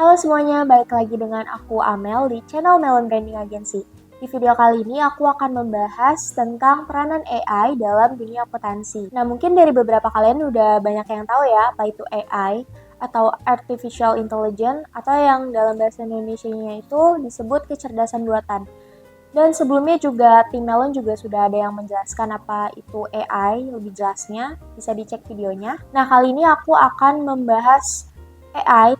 Halo semuanya, balik lagi dengan aku Amel di channel Melon Branding Agency. Di video kali ini aku akan membahas tentang peranan AI dalam dunia akuntansi. Nah, mungkin dari beberapa kalian udah banyak yang tahu ya apa itu AI atau Artificial Intelligence atau yang dalam bahasa Indonesianya itu disebut kecerdasan buatan. Dan sebelumnya juga tim Melon juga sudah ada yang menjelaskan apa itu AI lebih jelasnya, bisa dicek videonya. Nah, kali ini aku akan membahas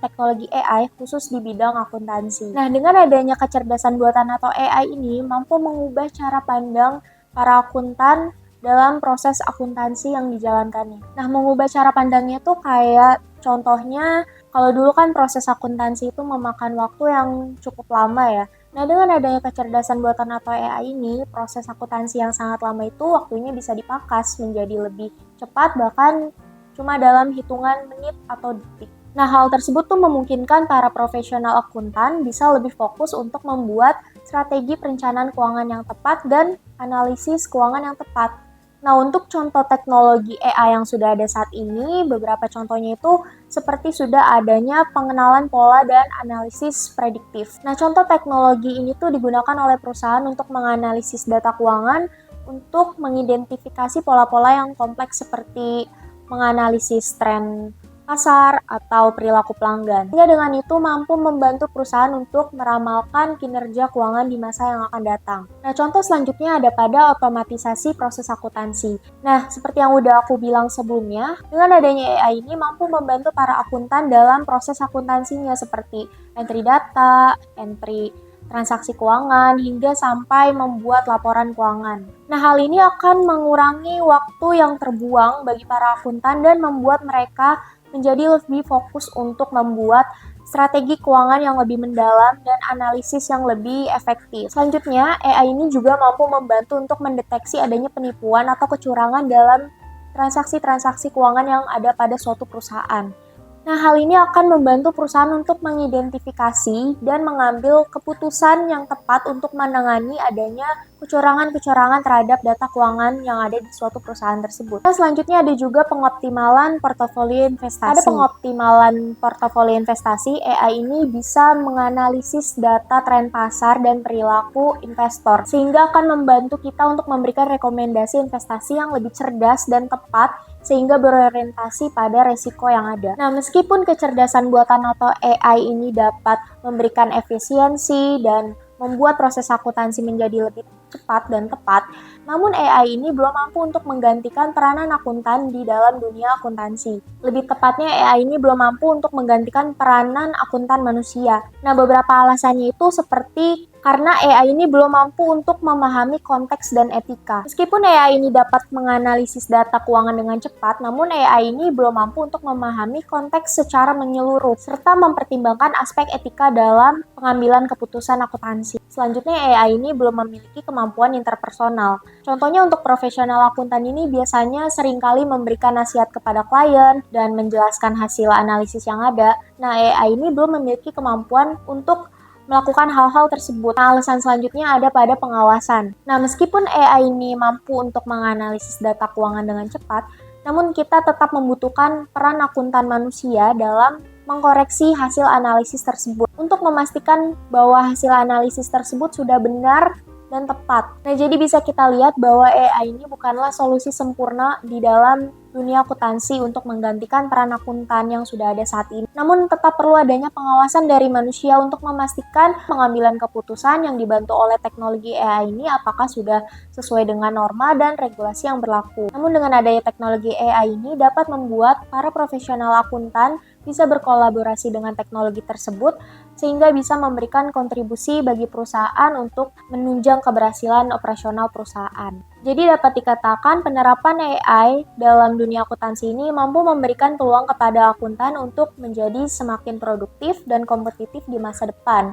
teknologi AI khusus di bidang akuntansi. Nah, dengan adanya kecerdasan buatan atau AI ini mampu mengubah cara pandang para akuntan dalam proses akuntansi yang dijalankannya. Nah, mengubah cara pandangnya tuh kayak contohnya, kalau dulu kan proses akuntansi itu memakan waktu yang cukup lama ya. Nah, dengan adanya kecerdasan buatan atau AI ini, proses akuntansi yang sangat lama itu waktunya bisa dipangkas menjadi lebih cepat, bahkan cuma dalam hitungan menit atau detik. Nah, hal tersebut tuh memungkinkan para profesional akuntan bisa lebih fokus untuk membuat strategi perencanaan keuangan yang tepat dan analisis keuangan yang tepat. Nah, untuk contoh teknologi AI yang sudah ada saat ini, beberapa contohnya itu seperti sudah adanya pengenalan pola dan analisis prediktif. Nah, contoh teknologi ini tuh digunakan oleh perusahaan untuk menganalisis data keuangan untuk mengidentifikasi pola-pola yang kompleks seperti menganalisis tren pasar atau perilaku pelanggan. Sehingga dengan itu mampu membantu perusahaan untuk meramalkan kinerja keuangan di masa yang akan datang. Nah, contoh selanjutnya ada pada otomatisasi proses akuntansi. Nah, seperti yang udah aku bilang sebelumnya, dengan adanya AI ini mampu membantu para akuntan dalam proses akuntansinya seperti entry data, entry transaksi keuangan, hingga sampai membuat laporan keuangan. Nah, hal ini akan mengurangi waktu yang terbuang bagi para akuntan dan membuat mereka menjadi lebih fokus untuk membuat strategi keuangan yang lebih mendalam dan analisis yang lebih efektif. Selanjutnya, AI ini juga mampu membantu untuk mendeteksi adanya penipuan atau kecurangan dalam transaksi-transaksi keuangan yang ada pada suatu perusahaan. Nah, hal ini akan membantu perusahaan untuk mengidentifikasi dan mengambil keputusan yang tepat untuk menangani adanya kecurangan-kecurangan terhadap data keuangan yang ada di suatu perusahaan tersebut. Nah, selanjutnya ada juga pengoptimalan portofolio investasi. Ada pengoptimalan portofolio investasi, AI ini bisa menganalisis data tren pasar dan perilaku investor, sehingga akan membantu kita untuk memberikan rekomendasi investasi yang lebih cerdas dan tepat sehingga berorientasi pada resiko yang ada. Nah, meskipun kecerdasan buatan atau AI ini dapat memberikan efisiensi dan membuat proses akuntansi menjadi lebih cepat dan tepat, namun AI ini belum mampu untuk menggantikan peranan akuntan di dalam dunia akuntansi. Lebih tepatnya, AI ini belum mampu untuk menggantikan peranan akuntan manusia. Nah, beberapa alasannya itu seperti karena AI ini belum mampu untuk memahami konteks dan etika. Meskipun AI ini dapat menganalisis data keuangan dengan cepat, namun AI ini belum mampu untuk memahami konteks secara menyeluruh, serta mempertimbangkan aspek etika dalam pengambilan keputusan akuntansi. Selanjutnya, AI ini belum memiliki kemampuan interpersonal. Contohnya untuk profesional akuntan ini biasanya seringkali memberikan nasihat kepada klien dan menjelaskan hasil analisis yang ada. Nah, AI ini belum memiliki kemampuan untuk melakukan hal-hal tersebut. Nah, alasan selanjutnya ada pada pengawasan. Nah, meskipun AI ini mampu untuk menganalisis data keuangan dengan cepat, namun kita tetap membutuhkan peran akuntan manusia dalam mengkoreksi hasil analisis tersebut untuk memastikan bahwa hasil analisis tersebut sudah benar dan tepat. Nah, jadi bisa kita lihat bahwa AI ini bukanlah solusi sempurna di dalam dunia akuntansi untuk menggantikan peran akuntan yang sudah ada saat ini. Namun tetap perlu adanya pengawasan dari manusia untuk memastikan pengambilan keputusan yang dibantu oleh teknologi AI ini apakah sudah sesuai dengan norma dan regulasi yang berlaku. Namun dengan adanya teknologi AI ini dapat membuat para profesional akuntan bisa berkolaborasi dengan teknologi tersebut sehingga bisa memberikan kontribusi bagi perusahaan untuk menunjang keberhasilan operasional perusahaan. Jadi dapat dikatakan penerapan AI dalam dunia akuntansi ini mampu memberikan peluang kepada akuntan untuk menjadi semakin produktif dan kompetitif di masa depan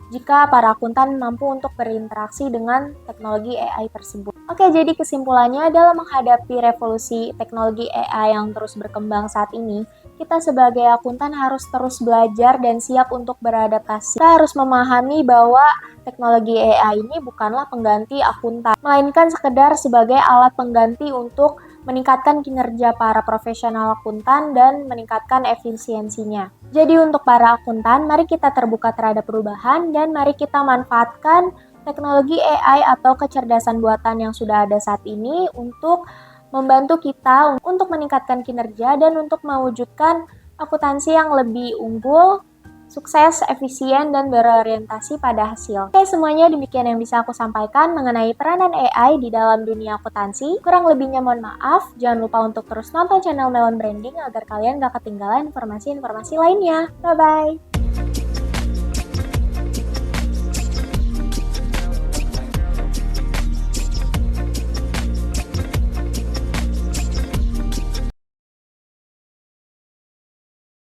jika para akuntan mampu untuk berinteraksi dengan teknologi AI tersebut. Oke, jadi kesimpulannya dalam menghadapi revolusi teknologi AI yang terus berkembang saat ini, kita sebagai akuntan harus terus belajar dan siap untuk beradaptasi. Kita harus memahami bahwa teknologi AI ini bukanlah pengganti akuntan, melainkan sekedar sebagai alat pengganti untuk meningkatkan kinerja para profesional akuntan, dan meningkatkan efisiensinya. Jadi untuk para akuntan, mari kita terbuka terhadap perubahan dan mari kita manfaatkan teknologi AI atau kecerdasan buatan yang sudah ada saat ini untuk membantu kita untuk meningkatkan kinerja dan untuk mewujudkan akuntansi yang lebih unggul, sukses, efisien, dan berorientasi pada hasil. Oke, semuanya demikian yang bisa aku sampaikan mengenai peranan AI di dalam dunia akuntansi. Kurang lebihnya mohon maaf. Jangan lupa untuk terus nonton channel Melon Branding agar kalian gak ketinggalan informasi-informasi lainnya. Bye-bye!